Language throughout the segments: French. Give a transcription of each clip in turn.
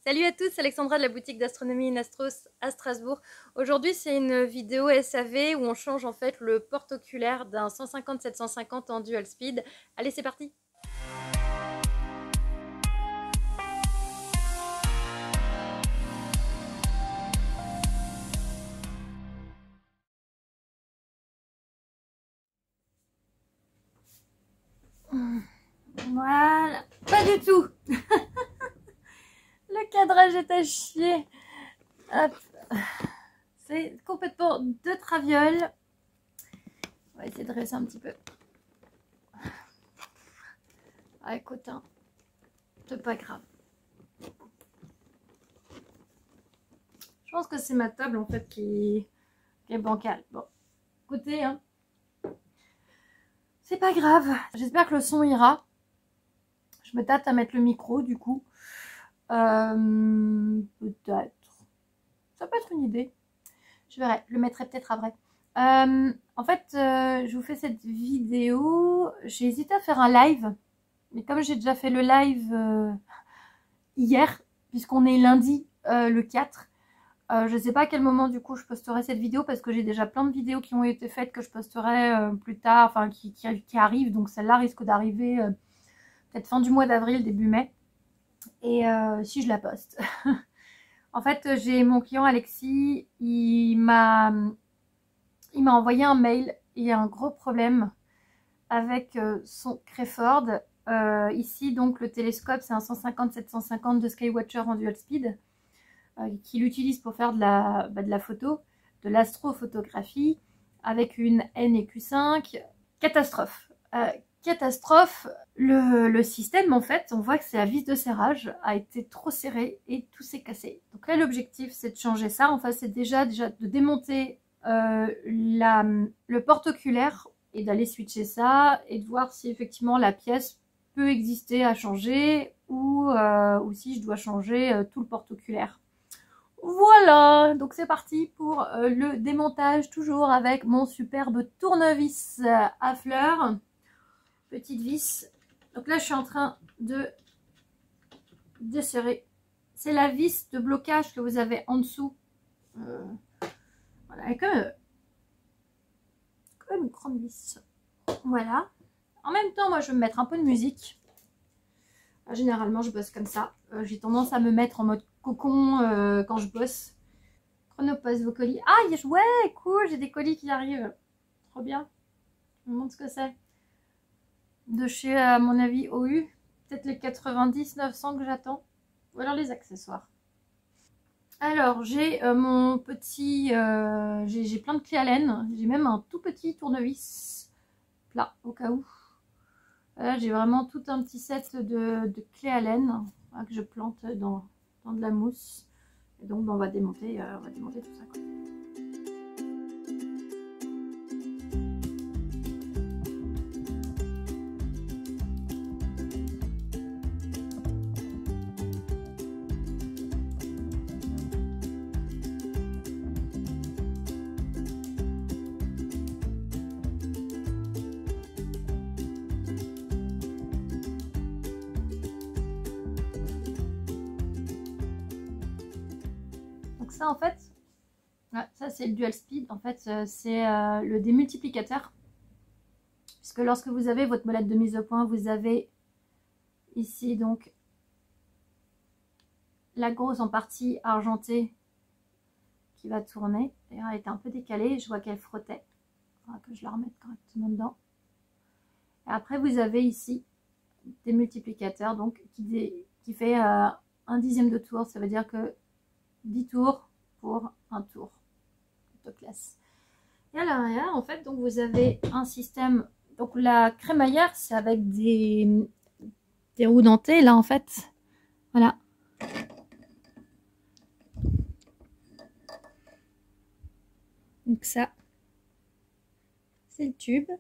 Salut à tous, c'est Alexandra de la boutique d'astronomie Inastros à Strasbourg. Aujourd'hui, c'est une vidéo SAV où on change en fait le porte-oculaire d'un 150-750 en dual speed. Allez, c'est parti! Voilà, pas du tout. Le cadrage est à chier. Hop. C'est complètement de traviole. On va essayer de dresser un petit peu. Ah, écoute, hein, c'est pas grave. Je pense que c'est ma table en fait qui est bancale. Bon, écoutez, hein, c'est pas grave. J'espère que le son ira. Je me tâte à mettre le micro du coup. Peut-être. Ça peut être une idée. Je verrai. Je le mettrai peut-être après. En fait, je vous fais cette vidéo. J'ai hésité à faire un live. Mais comme j'ai déjà fait le live hier, puisqu'on est lundi le 4, je ne sais pas à quel moment du coup je posterai cette vidéo parce que j'ai déjà plein de vidéos qui ont été faites que je posterai plus tard, enfin qui arrivent. Donc celle-là risque d'arriver peut-être fin du mois d'avril, début mai. Et si je la poste. En fait, j'ai mon client Alexis, il m'a envoyé un mail. Il y a un gros problème avec son Crayford. Ici, donc, le télescope, c'est un 150-750 de Skywatcher en dual speed qu'il utilise pour faire de la photo, de l'astrophotographie avec une NEQ5. Catastrophe. Catastrophe, le système en fait, on voit que c'est la vis de serrage a été trop serrée et tout s'est cassé. Donc là l'objectif c'est de changer ça, enfin c'est déjà de démonter le porte-oculaire et d'aller switcher ça et de voir si effectivement la pièce peut exister à changer ou si je dois changer tout le porte-oculaire. Voilà, donc c'est parti pour le démontage, toujours avec mon superbe tournevis à fleurs. Petite vis. Donc là, je suis en train de desserrer. C'est la vis de blocage que vous avez en dessous. Voilà, et comme une grande vis. Voilà. En même temps, moi, je vais me mettre un peu de musique. Généralement, je bosse comme ça. J'ai tendance à me mettre en mode cocon quand je bosse. Chronopause vos colis. Ah, ouais, cool, j'ai des colis qui arrivent. Trop bien. Je me montre ce que c'est. De chez, à mon avis, OU. Peut-être les 90-900 que j'attends. Ou alors les accessoires. Alors, j'ai mon petit... j'ai plein de clés Allen. J'ai même un tout petit tournevis plat, au cas où. Là, j'ai vraiment tout un petit set de clés Allen que je plante dans de la mousse. Et donc, on va démonter tout ça, quoi. Donc ça en fait, ça c'est le dual speed, en fait c'est le démultiplicateur. Puisque lorsque vous avez votre molette de mise au point, vous avez ici donc la grosse en partie argentée qui va tourner. D'ailleurs elle était un peu décalée, je vois qu'elle frottait. Il faudra que je la remette correctement dedans. Et après vous avez ici des multiplicateurs donc qui fait un dixième de tour, ça veut dire que 10 tours pour un tour. Plutôt classe. Et à l'arrière, en fait, donc vous avez un système. Donc la crémaillère, c'est avec des roues dentées, là, en fait. Voilà. Donc ça, c'est le tube.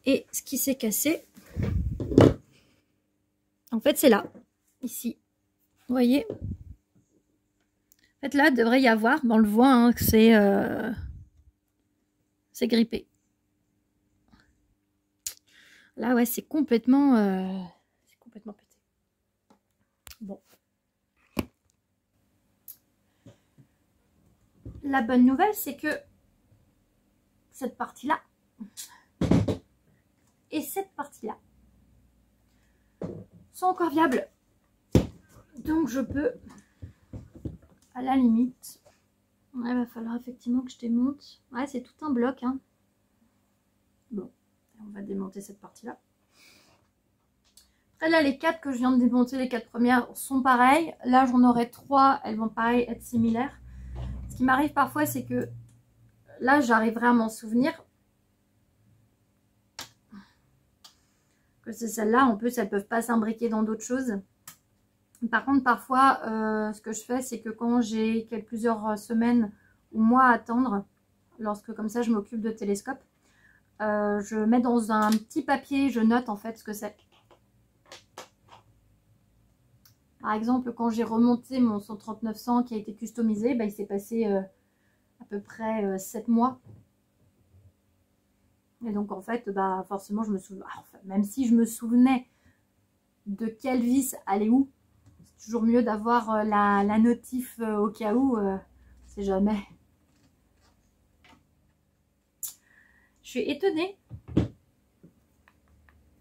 Et ce qui s'est cassé, en fait, c'est là, ici. Vous voyez? En fait, là, il devrait y avoir, on le voit, hein, que c'est grippé. Là, ouais, c'est complètement complètement pété. Bon. La bonne nouvelle, c'est que cette partie-là et cette partie-là sont encore viables. Donc je peux, à la limite, il va falloir effectivement que je démonte. Ouais, c'est tout un bloc. Hein. Bon, on va démonter cette partie-là. Après là, les 4 que je viens de démonter, les 4 premières, sont pareilles. Là, j'en aurai 3, elles vont pareil être similaires. Ce qui m'arrive parfois, c'est que là, j'arriverai à m'en souvenir. Que c'est celle-là. En plus, elles ne peuvent pas s'imbriquer dans d'autres choses. Par contre, parfois, ce que je fais, c'est que quand j'ai plusieurs semaines ou mois à attendre, lorsque comme ça, je m'occupe de télescope, je mets dans un petit papier, je note en fait ce que c'est. Par exemple, quand j'ai remonté mon 13900 qui a été customisé, bah, il s'est passé à peu près 7 mois. Et donc en fait, bah, forcément, je me souviens, enfin, même si je me souvenais de quelle vis allait où, c'est toujours mieux d'avoir la notif au cas où, c'est jamais. Je suis étonnée.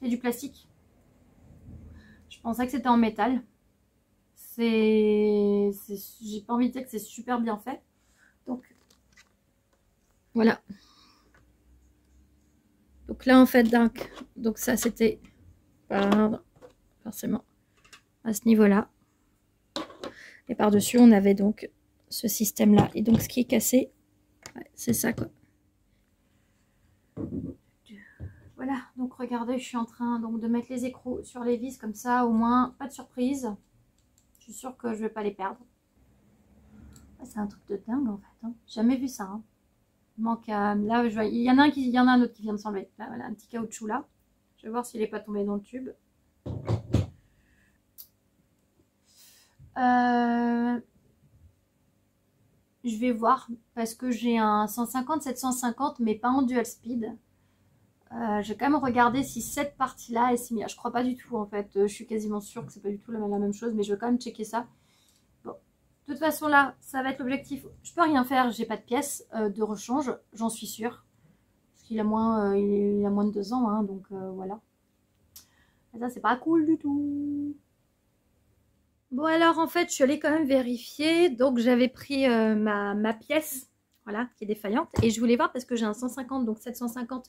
C'est du plastique. Je pensais que c'était en métal. J'ai pas envie de dire que c'est super bien fait. Donc, voilà. Donc là, en fait, donc ça, c'était forcément à ce niveau-là. Et par-dessus, on avait donc ce système-là. Et donc, ce qui est cassé, ouais, c'est ça, quoi. Voilà, donc regardez, je suis en train donc, de mettre les écrous sur les vis, comme ça, au moins, pas de surprise. Je suis sûre que je vais pas les perdre. C'est un truc de dingue, en fait. Hein. J'ai jamais vu ça. Hein. Il manque là, je vois, il y en a un autre qui vient de s'enlever. Là, voilà, un petit caoutchouc là. Je vais voir s'il n'est pas tombé dans le tube. Je vais voir parce que j'ai un 150-750 mais pas en dual speed. Je vais quand même regarder si cette partie-là est similaire. Je crois pas du tout en fait. Je suis quasiment sûre que c'est pas du tout la même chose, mais je vais quand même checker ça. Bon, de toute façon là, ça va être l'objectif. Je peux rien faire, j'ai pas de pièces de rechange, j'en suis sûre. Parce qu'il a moins, il a moins de 2 ans, hein, donc voilà. Et ça c'est pas cool du tout. Bon alors en fait je suis allée quand même vérifier, donc j'avais pris ma pièce, voilà, qui est défaillante, et je voulais voir parce que j'ai un 150, donc 750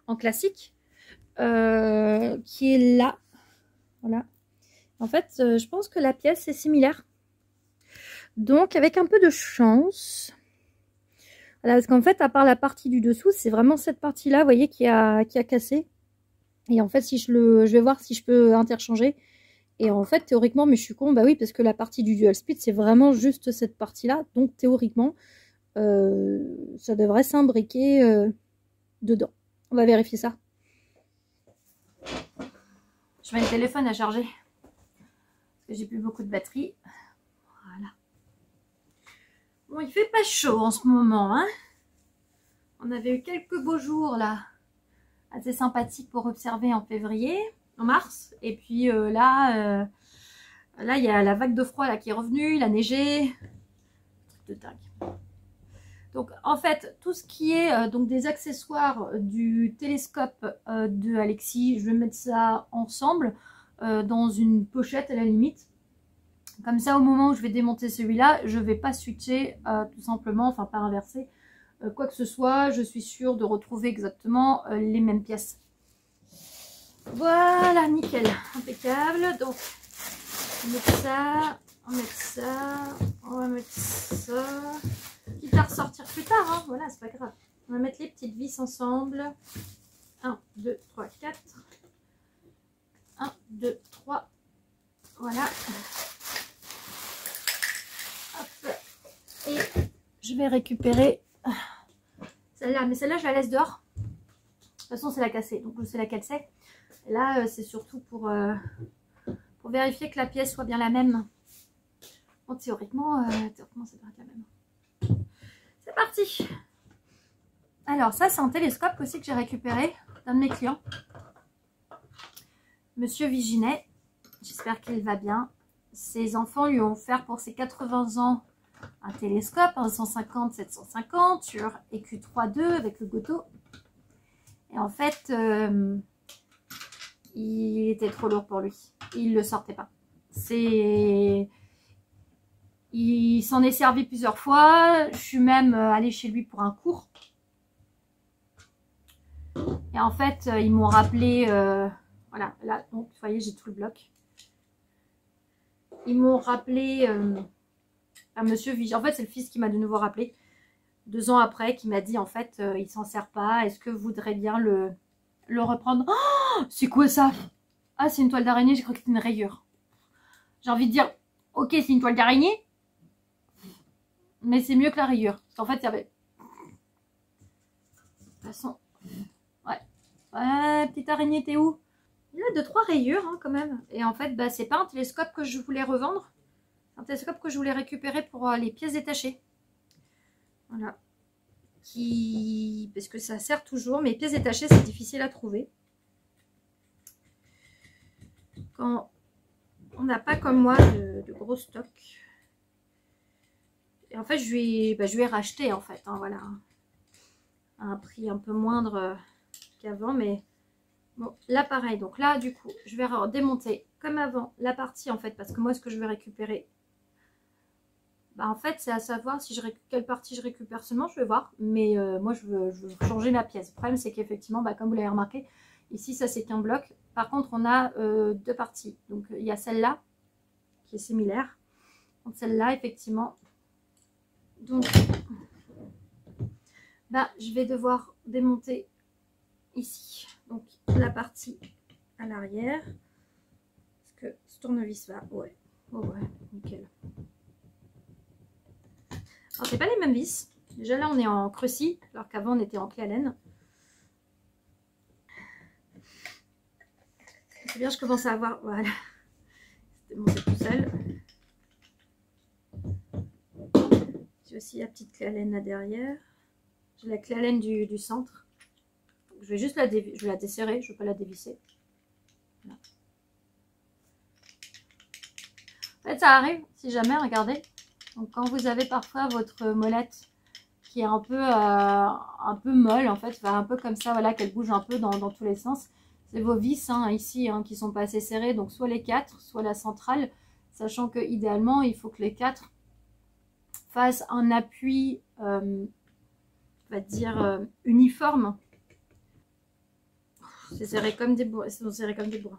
en classique, qui est là, voilà. En fait je pense que la pièce est similaire, donc avec un peu de chance, voilà, parce qu'en fait à part la partie du dessous, c'est vraiment cette partie là, vous voyez, qui a cassé, et en fait si je vais voir si je peux interchanger. Et en fait, théoriquement, mais je suis con, bah oui, parce que la partie du dual speed, c'est vraiment juste cette partie-là. Donc, théoriquement, ça devrait s'imbriquer dedans. On va vérifier ça. Je mets le téléphone à charger. Parce que j'ai plus beaucoup de batterie. Voilà. Bon, il fait pas chaud en ce moment, hein. On avait eu quelques beaux jours, là, assez sympathiques pour observer en février. En mars, et puis là il y a la vague de froid là qui est revenue, il a neigé, truc de dingue. Donc en fait tout ce qui est donc des accessoires du télescope de Alexis, je vais mettre ça ensemble dans une pochette à la limite, comme ça au moment où je vais démonter celui-là, je vais pas switcher tout simplement, enfin pas inverser quoi que ce soit, je suis sûre de retrouver exactement les mêmes pièces. Voilà, nickel, impeccable. Donc, on va mettre ça, on va mettre ça, on va mettre ça. Quitte à ressortir plus tard, hein, voilà, c'est pas grave. On va mettre les petites vis ensemble. 1, 2, 3, 4. 1, 2, 3. Voilà. Hop. Et je vais récupérer celle-là, mais celle-là, je la laisse dehors. De toute façon, c'est la cassée, donc je sais laquelle c'est. Et là, c'est surtout pour vérifier que la pièce soit bien la même. Bon, théoriquement, ça devrait être la même. C'est parti. Alors, ça, c'est un télescope aussi que j'ai récupéré d'un de mes clients. Monsieur Viginet. J'espère qu'il va bien. Ses enfants lui ont offert pour ses 80 ans un télescope, un 150-750 sur EQ3.2 avec le Goto. Et en fait, il était trop lourd pour lui. Il ne le sortait pas. Il s'en est servi plusieurs fois. Je suis même allée chez lui pour un cours. Et en fait, ils m'ont rappelé... voilà, là, donc, vous voyez, j'ai tout le bloc. Ils m'ont rappelé un monsieur Vigie. En fait, c'est le fils qui m'a de nouveau rappelé 2 ans après, qui m'a dit, en fait, il s'en sert pas. Est-ce que vous voudrez bien le reprendre? Oh, c'est quoi ça? Ah, c'est une toile d'araignée. J'ai cru que c'était une rayure. J'ai envie de dire, ok, c'est une toile d'araignée. Mais c'est mieux que la rayure. Parce qu'en fait, il y avait... De toute façon... Ouais. Ouais, petite araignée, t'es où? Il a 2-3 rayures, hein, quand même. Et en fait, bah, c'est pas un télescope que je voulais revendre. C'est un télescope que je voulais récupérer pour les pièces détachées. Voilà. Parce que ça sert toujours. Mais les pièces détachées, c'est difficile à trouver. Quand on n'a pas, comme moi, de gros stock. Et en fait, je lui ai racheté, en fait. Hein, voilà. À un prix un peu moindre qu'avant, mais... Bon, là pareil, donc là du coup je vais démonter comme avant la partie en fait, parce que moi ce que je vais récupérer, bah en fait c'est à savoir si quelle partie je récupère seulement, je vais voir, mais moi je veux changer la pièce. Le problème c'est qu'effectivement, bah, comme vous l'avez remarqué, ici ça c'est qu'un bloc, par contre on a 2 parties, donc il y a celle-là qui est similaire, donc celle-là effectivement, donc bah je vais devoir démonter ici, donc la partie à l'arrière. Est-ce que ce tournevis va? Ouais. Oh ouais, nickel. Alors c'est pas les mêmes vis. Déjà là on est en creusis, alors qu'avant on était en clé Allen. C'est bien, je commence à avoir... Voilà. C'était monté tout seul. J'ai aussi la petite clé Allen là derrière. J'ai la clé Allen du centre. Je vais juste la desserrer, je ne vais pas la dévisser. Voilà. En fait, ça arrive, si jamais, regardez. Donc, quand vous avez parfois votre molette qui est un peu molle, en fait, enfin, un peu comme ça, voilà, qu'elle bouge un peu dans tous les sens. C'est vos vis, hein, ici, hein, qui sont pas assez serrées. Donc, soit les 4, soit la centrale. Sachant que, idéalement, il faut que les 4 fassent un appui, on va dire, uniforme. C'est serré comme des bourrins. C'est serré comme des bourrins.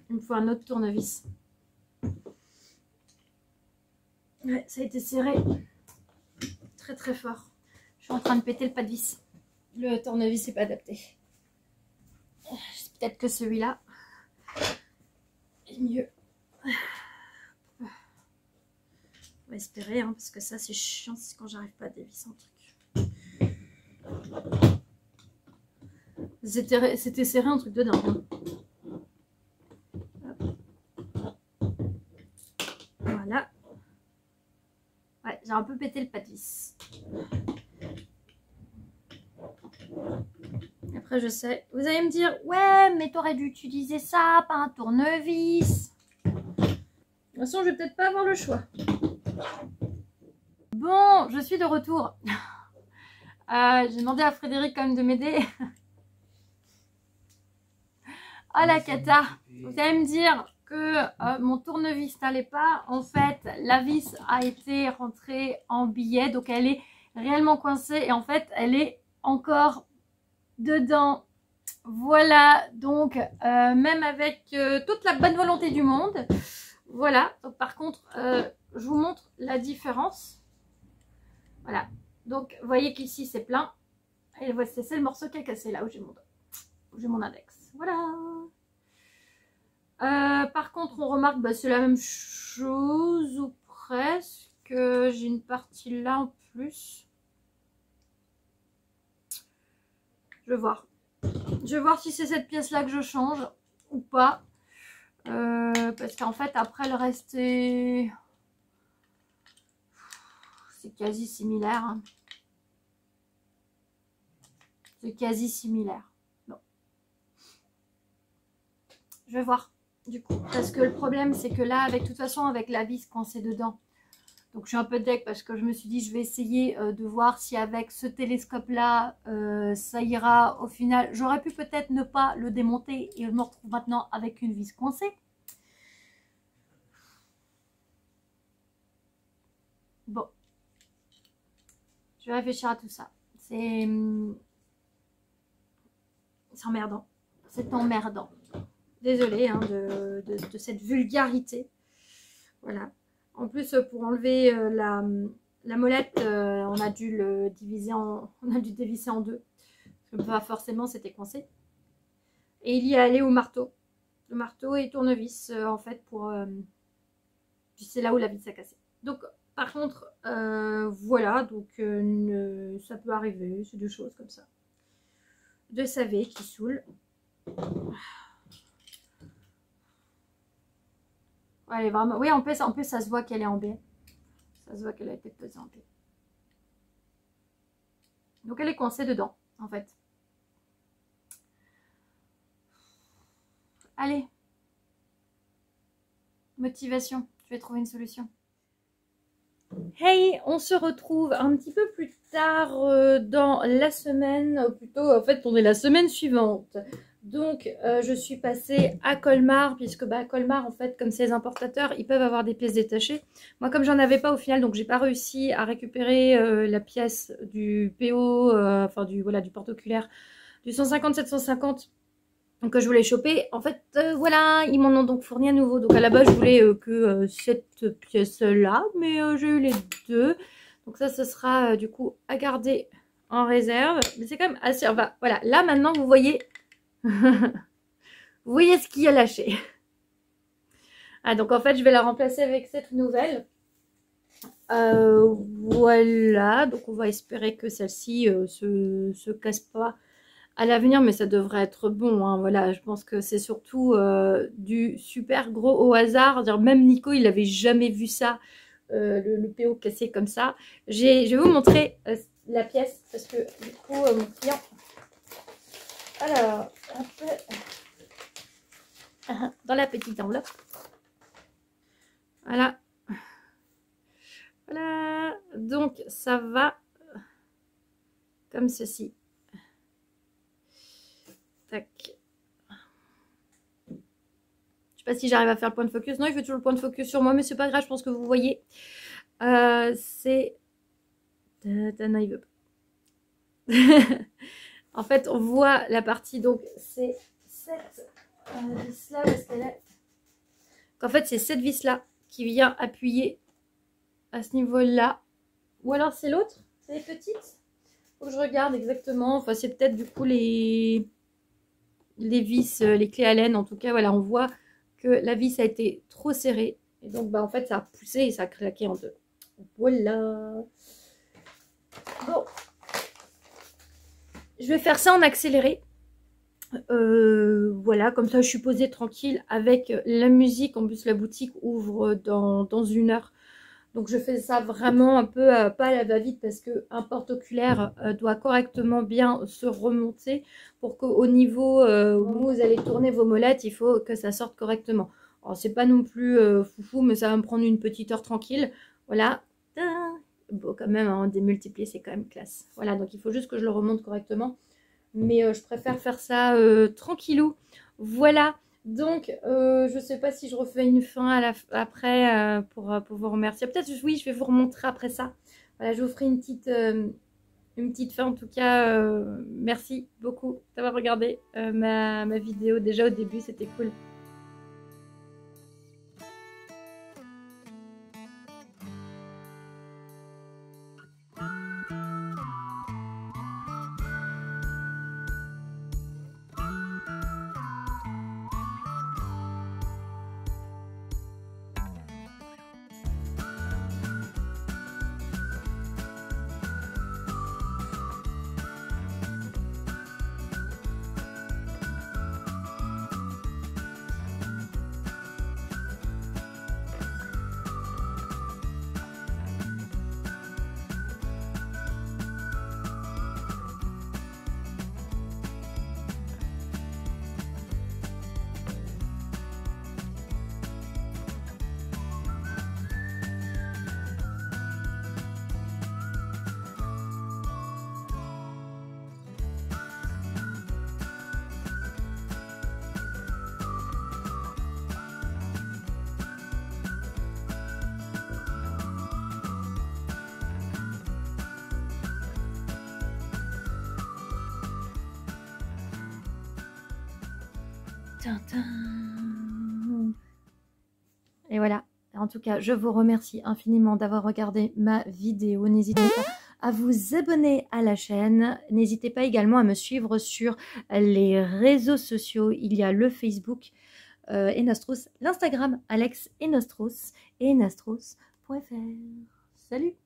Il me faut un autre tournevis. Ouais, ça a été serré très très fort. Je suis en train de péter le pas de vis. Le tournevis n'est pas adapté. Peut-être que celui-là est mieux. On va espérer, hein, parce que ça c'est chiant, c'est quand j'arrive pas à dévisser un truc. C'était serré un truc de dingue. Voilà. Ouais, j'ai un peu pété le pas de vis. Après, je sais, vous allez me dire, ouais, mais t'aurais dû utiliser ça, pas un tournevis. De toute façon, je vais peut-être pas avoir le choix. Bon, je suis de retour. J'ai demandé à Frédéric quand même de m'aider. Ah la cata. Vous allez me dire que mon tournevis n'allait pas. En fait, la vis a été rentrée en billet, donc elle est réellement coincée et en fait, elle est encore dedans. Voilà, donc même avec toute la bonne volonté du monde, voilà. Donc par contre, je vous montre la différence. Voilà, donc vous voyez qu'ici c'est plein. Et voici, c'est le morceau qui a cassé là où j'ai mon index. Voilà. Par contre, on remarque, bah, c'est la même chose ou presque. J'ai une partie là en plus. Je vais voir. Je vais voir si c'est cette pièce-là que je change ou pas. Parce qu'en fait, après, le reste est... C'est quasi similaire. Hein. C'est quasi similaire. Bon. Je vais voir. du coup. Parce que le problème, c'est que là, avec de toute façon, avec la vis coincée dedans, donc je suis un peu deg parce que je me suis dit, je vais essayer de voir si avec ce télescope-là, ça ira au final. J'aurais pu peut-être ne pas le démonter et je me retrouve maintenant avec une vis coincée. Bon, je vais réfléchir à tout ça. C'est emmerdant. C'est emmerdant. Désolée hein, de cette vulgarité. Voilà. En plus, pour enlever la molette, on a dû le diviser on a dû dévisser en deux. Parce que bah, forcément, c'était coincé. Et il y est allé au marteau. Le marteau et tournevis, en fait, pour... c'est là où la vis a cassé. Donc, par contre, voilà. Donc, ça peut arriver. C'est deux choses comme ça. De savé qui saoule. Ouais, elle est vraiment... Oui, en plus, ça se voit qu'elle est en baie. Ça se voit qu'elle a été pesée en baie. Donc, elle est coincée dedans, en fait. Allez. Motivation. Je vais trouver une solution. Hey, on se retrouve un petit peu plus tard dans la semaine. Plutôt, en fait, on est la semaine suivante. Donc, je suis passée à Colmar, puisque bah, Colmar, en fait, comme c'est les importateurs, ils peuvent avoir des pièces détachées. Moi, comme j'en avais pas au final, donc j'ai pas réussi à récupérer la pièce du PO, enfin du porte-oculaire, du 150-750 que je voulais choper. En fait, voilà, ils m'en ont donc fourni à nouveau. Donc, à la base, je voulais que cette pièce-là, mais j'ai eu les deux. Donc, ça, ce sera du coup à garder en réserve. Mais c'est quand même assez... Enfin, voilà, là, maintenant, vous voyez... Vous voyez ce qui a lâché. Ah, donc en fait, je vais la remplacer avec cette nouvelle. Voilà, donc on va espérer que celle-ci se casse pas à l'avenir, mais ça devrait être bon. Hein. Voilà, je pense que c'est surtout du super gros au hasard. Dire, même Nico, il n'avait jamais vu ça, le PO cassé comme ça. Je vais vous montrer la pièce parce que du coup, mon client... Alors, un peu dans la petite enveloppe. Voilà. Voilà. Donc, ça va comme ceci. Tac. Je sais pas si j'arrive à faire le point de focus. Non, il fait toujours le point de focus sur moi, mais c'est pas grave, je pense que vous voyez. C'est... Non, il veut pas. En fait, on voit la partie, donc c'est cette vis-là, où est-ce qu'elle est? En fait, c'est cette vis-là qui vient appuyer à ce niveau-là. Ou alors c'est l'autre? C'est les petites? Faut que je regarde exactement. Enfin, c'est peut-être du coup les vis, les clés Allen. En tout cas, voilà, on voit que la vis a été trop serrée. Et donc, bah, en fait, ça a poussé et ça a claqué en deux. Voilà. Bon. Je vais faire ça en accéléré. Voilà, comme ça je suis posée tranquille avec la musique. En plus la boutique ouvre dans 1 heure. Donc je fais ça vraiment un peu pas à la va-vite parce qu'un porte-oculaire doit correctement bien se remonter pour qu'au niveau où vous allez tourner vos molettes, il faut que ça sorte correctement. Alors c'est pas non plus foufou, mais ça va me prendre une petite heure tranquille. Voilà. Bon, quand même, hein, démultiplier, c'est quand même classe. Voilà, donc il faut juste que je le remonte correctement. Mais je préfère faire ça tranquillou. Voilà. Donc, je ne sais pas si je refais une fin après pour vous remercier. Peut-être, oui, je vais vous remontrer après ça. Voilà, je vous ferai une petite fin. En tout cas, merci beaucoup d'avoir regardé ma vidéo. Déjà au début, c'était cool. Et voilà. En tout cas, je vous remercie infiniment d'avoir regardé ma vidéo. N'hésitez pas à vous abonner à la chaîne. N'hésitez pas également à me suivre sur les réseaux sociaux. Il y a le Facebook Enostros, l'Instagram Alex Enostros et enostros.fr. Salut!